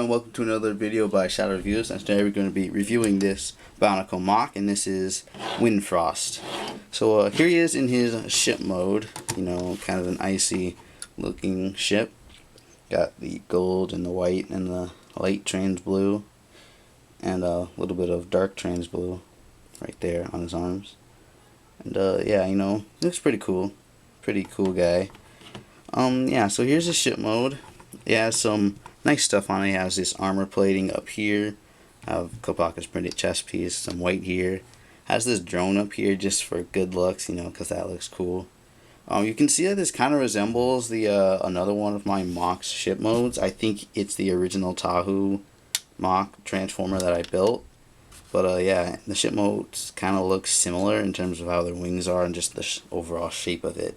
everyone, welcome to another video by Shadow Reviews, and today we're going to be reviewing this Bionicle Mock, and this is Windfrost. So here he is in his ship mode, kind of an icy looking ship. Got the gold and the white and the light trans blue, and a little bit of dark trans blue right there on his arms. And yeah, looks pretty cool. Pretty cool guy. Yeah, so here's his ship mode. It has some nice stuff on it. It has this armor plating up here. Have Kopaka's printed chest piece, some white here. Has this drone up here just for good looks, because that looks cool. You can see that this kind of resembles the another one of my Mock's ship modes. I think it's the original Tahu Mock transformer that I built. But yeah, the ship modes kind of look similar in terms of how their wings are and just the overall shape of it.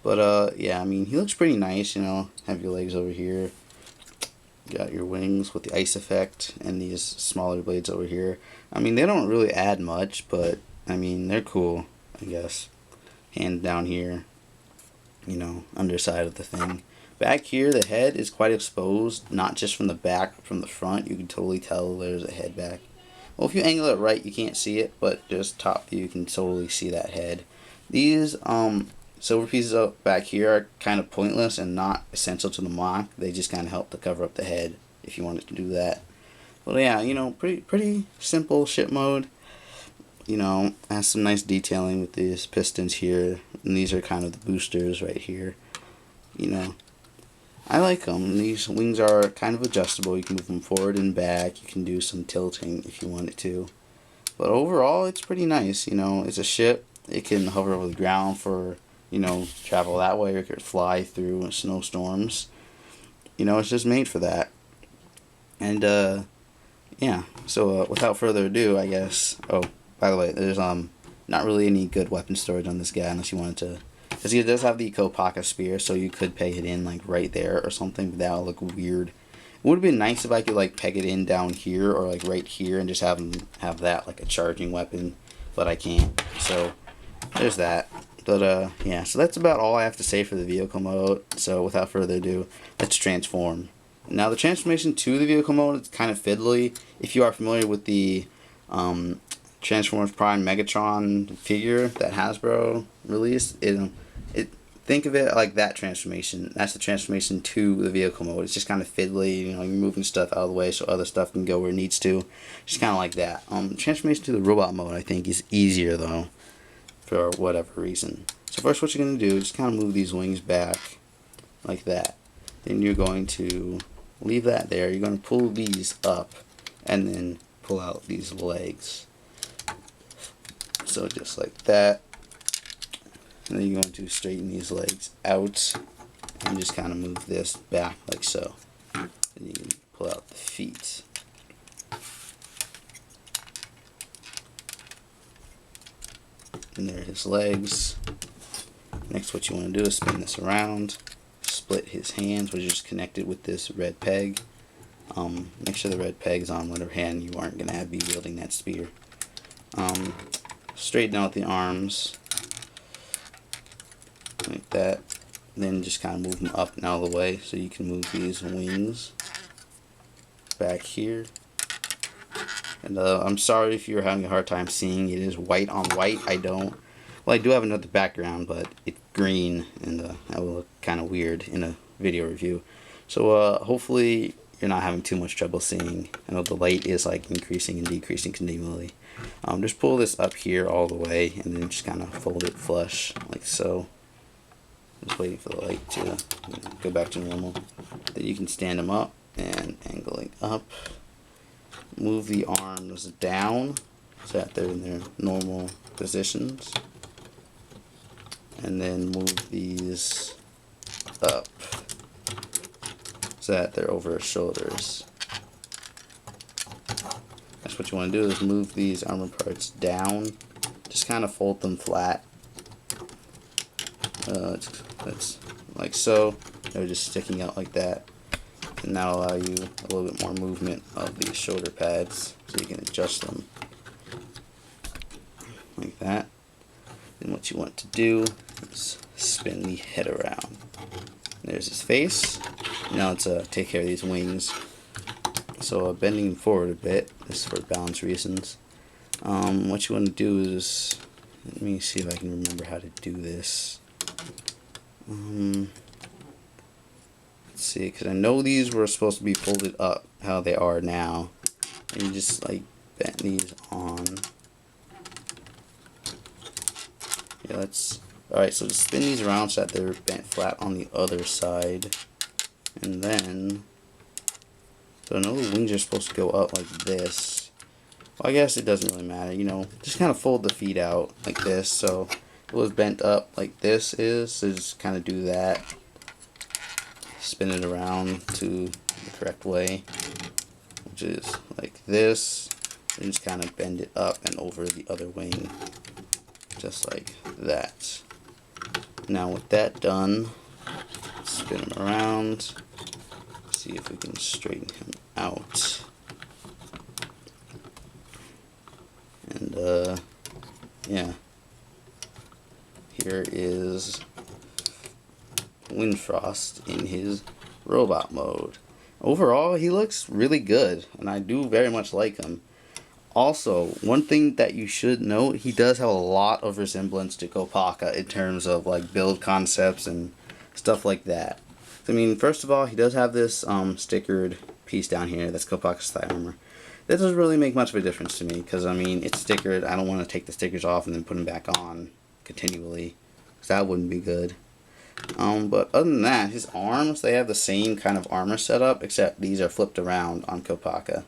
But yeah, I mean, he looks pretty nice, have your legs over here. Got your wings with the ice effect and these smaller blades over here. I mean, they don't really add much, but I mean, they're cool, I guess. Hand down here, underside of the thing. Back here, the head is quite exposed, not just from the back, but from the front. You can totally tell there's a head back. Well, if you angle it right, you can't see it, but just top view, you can totally see that head. These silver pieces up back here are kind of pointless and not essential to the mock. They just kind of help to cover up the head if you wanted to do that. But yeah, pretty simple ship mode. Has some nice detailing with these pistons here, and these are kind of the boosters right here. I like them. These wings are kind of adjustable. You can move them forward and back. You can do some tilting if you wanted to. But overall, it's pretty nice. It's a ship. It can hover over the ground for travel that way, or it could fly through snowstorms. It's just made for that. And yeah, so without further ado, I guess. Oh, by the way, there's not really any good weapon storage on this guy unless you wanted to, because he does have the Kopaka spear, so you could peg it in like right there or something, but that would look weird. It would have been nice if I could like peg it in down here or like right here and just have that like a charging weapon, but I can't. So there's that. But yeah, so that's about all I have to say for the vehicle mode. So without further ado, let's transform. Now the transformation to the vehicle mode is kind of fiddly. If you are familiar with the Transformers Prime Megatron figure that Hasbro released, think of it like that transformation. That's the transformation to the vehicle mode. It's just kind of fiddly. You're moving stuff out of the way so other stuff can go where it needs to. Just kind of like that. Transformation to the robot mode, I think, is easier though, for whatever reason. So first what you're going to do is just kind of move these wings back like that. Then you're going to leave that there. You're going to pull these up and then pull out these legs. So just like that. And then you're going to straighten these legs out and just kind of move this back like so. And you can pull out the feet. And there are his legs. Next, what you want to do is spin this around, split his hands, which is connected with this red peg. Make sure the red peg is on whatever hand you aren't going to be wielding that spear. Straighten out the arms like that. Then just kind of move them up and out of the way so you can move these wings back here. And I'm sorry if you're having a hard time seeing. It is white on white. I do have another background, but it's green, and that will look kind of weird in a video review. So hopefully you're not having too much trouble seeing. I know the light is like increasing and decreasing continually. Just pull this up here all the way, and then just kind of fold it flush like so. Just waiting for the light to go back to normal. Then you can stand them up and angling up. Move the arms down so that they're in their normal positions, and then move these up so that they're over his shoulders. That's what you want to do, is move these armor parts down, just kind of fold them flat. That's like so. They're just sticking out like that. And that'll allow you a little bit more movement of these shoulder pads, so you can adjust them like that. Then what you want to do is spin the head around. There's his face. Now let's take care of these wings. So bending him forward a bit, this is for balance reasons. What you want to do is, let me see if I can remember how to do this. Let's see, because I know these were supposed to be folded up how they are now. And you just like bend these on. Yeah, let's. Alright, so just spin these around so that they're bent flat on the other side. And then, so I know the wings are supposed to go up like this. Well, I guess it doesn't really matter, you know, just kind of fold the feet out like this. So it was bent up like this is, so just kind of do that. Spin it around to the correct way, which is like this, and just kind of bend it up and over the other wing, just like that. Now with that done, spin him around, see if we can straighten him out. And yeah, here is Windfrost in his robot mode. Overall, he looks really good, and I do very much like him. Also, one thing that you should note, he does have a lot of resemblance to Kopaka in terms of like build concepts and stuff like that. I mean, first of all, he does have this stickered piece down here that's Kopaka's thigh armor. That doesn't really make much of a difference to me, because I mean, it's stickered. I don't want to take the stickers off and then put them back on continually, because that wouldn't be good. But other than that, his arms, they have the same kind of armor setup, except these are flipped around on Kopaka.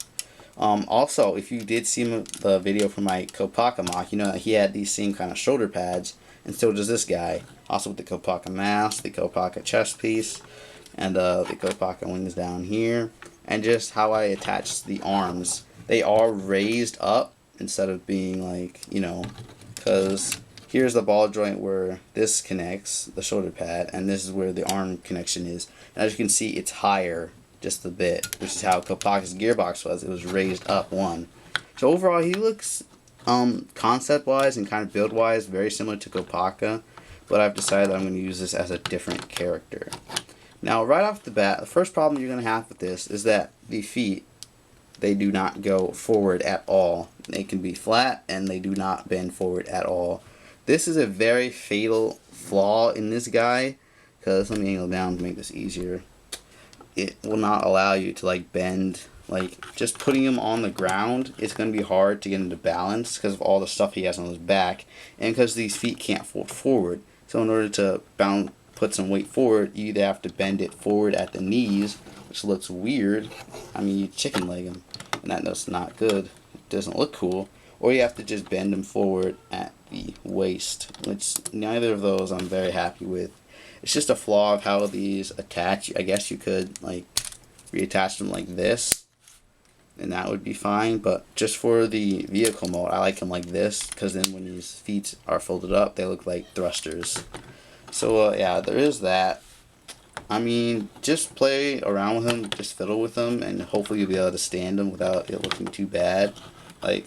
Also, if you did see the video from my Kopaka mock, you know that he had these same kind of shoulder pads, and so does this guy. Also with the Kopaka mask, the Kopaka chest piece, and the Kopaka wings down here. And just how I attach the arms. They are raised up instead of being like, you know, because here's the ball joint where this connects, the shoulder pad, and this is where the arm connection is. And as you can see, it's higher just a bit, which is how Kopaka's gearbox was. It was raised up one. So overall, he looks, concept-wise and kind of build-wise, very similar to Kopaka, but I've decided that I'm going to use this as a different character. Now, right off the bat, the first problem you're going to have with this is that the feet, they do not go forward at all. They can be flat, and they do not bend forward at all. This is a very fatal flaw in this guy, because let me angle down to make this easier. It will not allow you to like bend, like just putting him on the ground, it's going to be hard to get him to balance because of all the stuff he has on his back, and because these feet can't fold forward. So in order to put some weight forward, you either have to bend it forward at the knees, which looks weird. I mean, you chicken leg him, and that's not good. It doesn't look cool. Or you have to just bend him forward at the waist, which neither of those I'm very happy with. It's just a flaw of how these attach. I guess you could like reattach them like this, and that would be fine. But just for the vehicle mode, I like them like this, because then when his feet are folded up, they look like thrusters. So yeah, there is that. I mean, just play around with him, just fiddle with him, and hopefully you'll be able to stand him without it looking too bad. Like,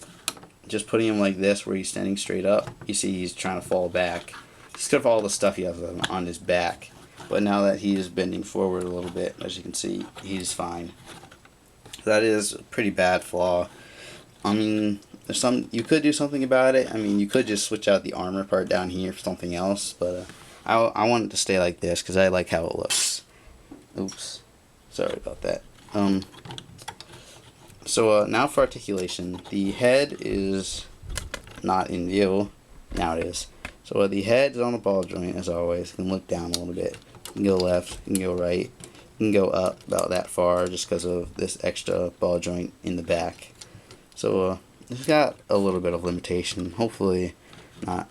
just putting him like this where he's standing straight up, you see he's trying to fall back. He's got all the stuff he has on his back. But now that he is bending forward a little bit, as you can see, he's fine. That is a pretty bad flaw. I mean, you could do something about it. I mean, you could just switch out the armor part down here for something else, but I want it to stay like this because I like how it looks. Oops, sorry about that. So now for articulation, the head is not in view. Now it is. So the head is on the ball joint as always. You can look down a little bit. You can go left. You can go right. You can go up about that far just because of this extra ball joint in the back. So it's got a little bit of limitation. Hopefully not.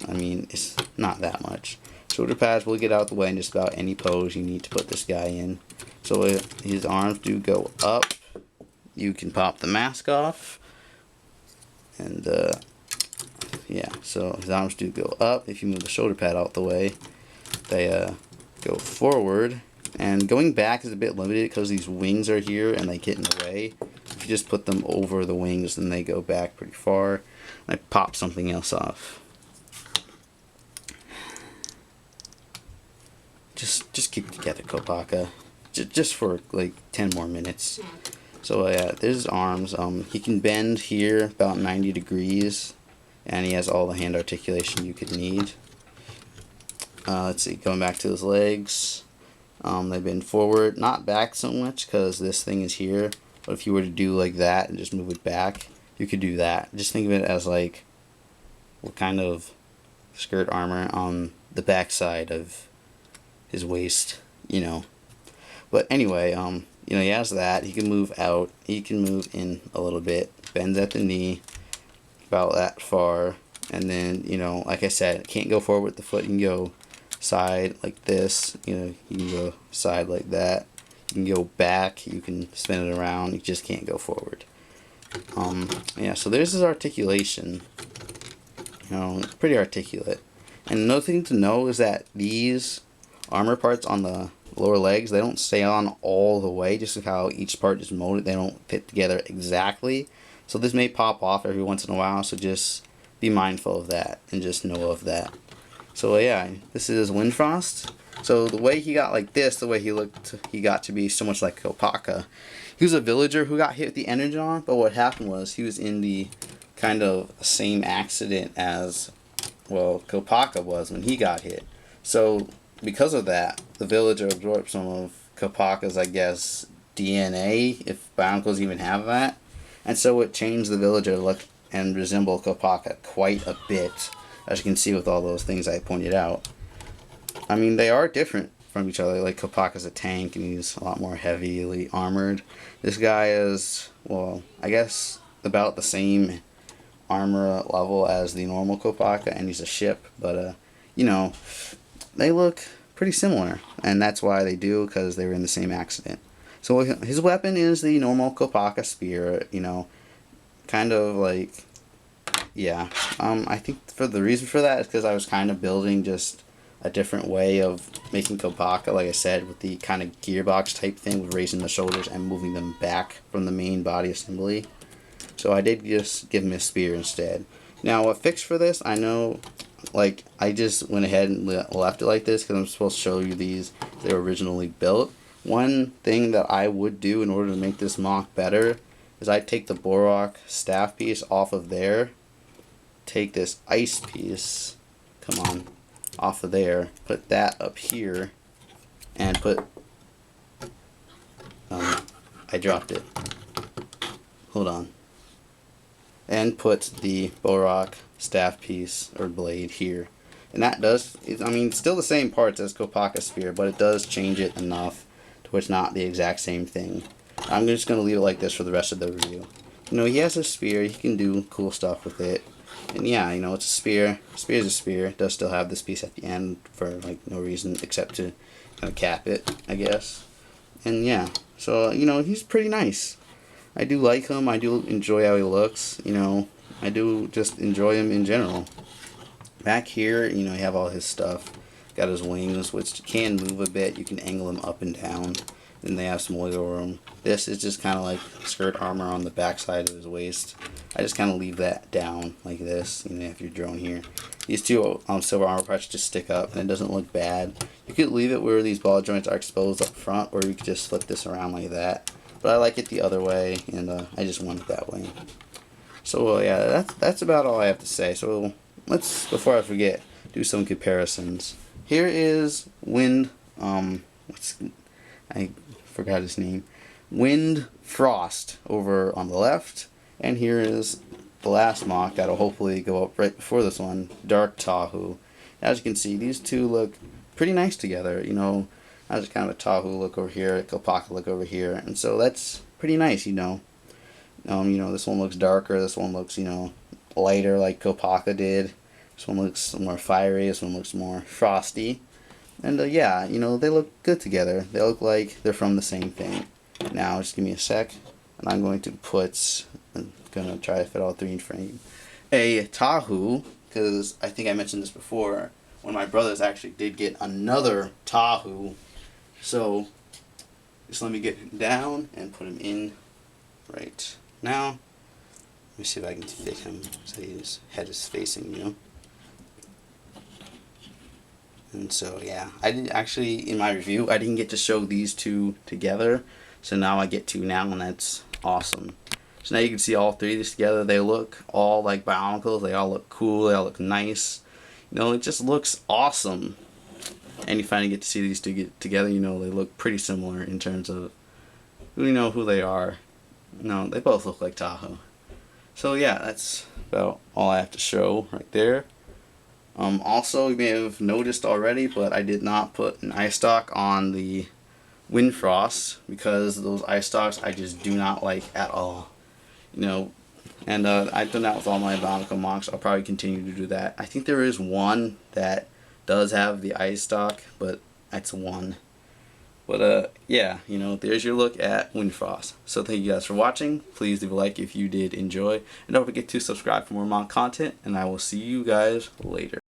I mean, it's not that much. Shoulder pads will get out of the way in just about any pose you need to put this guy in. So his arms do go up. You can pop the mask off. And yeah, so his arms do go up. If you move the shoulder pad out the way, they go forward. And going back is a bit limited because these wings are here and they get in the way. If you just put them over the wings, then they go back pretty far. I pop something else off. Just keep it together, Kopaka. Just for like 10 more minutes. So yeah, there's his arms. He can bend here about 90 degrees, and he has all the hand articulation you could need. Let's see, going back to his legs. They bend forward, not back so much because this thing is here. But if you were to do like that and just move it back, you could do that. Just think of it as like what kind of skirt armor on the back side of his waist, you know. But anyway, you know, he has that. He can move out. He can move in a little bit. Bends at the knee, about that far. And then, you know, like I said, can't go forward with the foot. You can go side like this. You know, you can go side like that. You can go back. You can spin it around. You just can't go forward. Yeah, so there's his articulation. You know, it's pretty articulate. And another thing to know is that these armor parts on the lower legs, they don't stay on all the way, just like how each part is molded. They don't fit together exactly. So this may pop off every once in a while, so just be mindful of that and just know of that. So yeah, this is Windfrost. So the way he got like this, the way he looked, he got to be so much like Kopaka. He was a villager who got hit with the energon, but what happened was he was in the kind of same accident as, well, Kopaka was when he got hit. So because of that, the villager absorbed some of Kopaka's, I guess, DNA, if Bionicles even have that. And so it changed the villager to look and resemble Kopaka quite a bit, as you can see with all those things I pointed out. I mean, they are different from each other. Like, Kopaka's a tank and he's a lot more heavily armored. This guy is, well, I guess about the same armor level as the normal Kopaka, and he's a ship, but you know, they look pretty similar, and that's why they do, because they were in the same accident. So his weapon is the normal Kopaka spear, you know, kind of like, yeah. I think for the reason for that is because I was kind of building just a different way of making Kopaka, like I said, with the kind of gearbox type thing with raising the shoulders and moving them back from the main body assembly. So I did just give him a spear instead. Now, what fix for this, I know, like, I just went ahead and left it like this because I'm supposed to show you these. They were originally built. One thing that I would do in order to make this mock better is I'd take the Borok staff piece off of there, take this ice piece, come on, off of there, put that up here, and put, I dropped it. Hold on. And put the Borok staff piece or blade here. And that does, I mean, still the same parts as Kopaka's spear, but it does change it enough to where it's not the exact same thing. I'm just going to leave it like this for the rest of the review. You know, he has a spear, he can do cool stuff with it. And yeah, you know, it's a spear. Spear is a spear. It does still have this piece at the end for like no reason except to kind of cap it, I guess. And yeah, so, you know, he's pretty nice. I do like him. I do enjoy how he looks. You know, I do just enjoy him in general. Back here, you know, you have all his stuff. Got his wings, which can move a bit. You can angle them up and down. Then they have some wiggle room. This is just kind of like skirt armor on the back side of his waist. I just kind of leave that down like this, you know, if you're drone here. These two silver armor parts just stick up, and it doesn't look bad. You could leave it where these ball joints are exposed up front, or you could just flip this around like that. But I like it the other way, and I just want it that way. So yeah, that's about all I have to say. So let's, before I forget, do some comparisons. Here is I forgot his name. Windfrost over on the left, and here is the last mock that'll hopefully go up right before this one, Dark Tahu. As you can see, these two look pretty nice together. You know, has kind of a Tahu look over here, a Kopaka look over here, and so that's pretty nice, you know. You know, this one looks darker, this one looks, you know, lighter like Kopaka did. This one looks more fiery, this one looks more frosty. And yeah, you know, they look good together. They look like they're from the same thing. Now, just give me a sec, and I'm going to put, I'm going to try to fit all three in frame, a Tahu, because I think I mentioned this before, one of my brothers actually did get another Tahu. So, just let me get him down and put him in right now. Let me see if I can fit him so his head is facing you. And so, yeah, I didn't actually, in my review, I didn't get to show these two together. So now I get to now, and that's awesome. So now you can see all three of these together. They look all like Bionicles. They all look cool. They all look nice. You know, it just looks awesome. And you finally get to see these two get together. You know, they look pretty similar in terms of who they are. No, they both look like Tahoe. So yeah, that's about all I have to show right there. Also, you may have noticed already, but I did not put an eye stock on the Windfrost because those eye stocks I just do not like at all. You know, and I've done that with all my Bionicle mocks. I'll probably continue to do that. I think there is one that does have the eye stock, but that's one. But yeah, you know, there's your look at Windfrost. So thank you guys for watching. Please leave a like if you did enjoy. And don't forget to subscribe for more mod content. And I will see you guys later.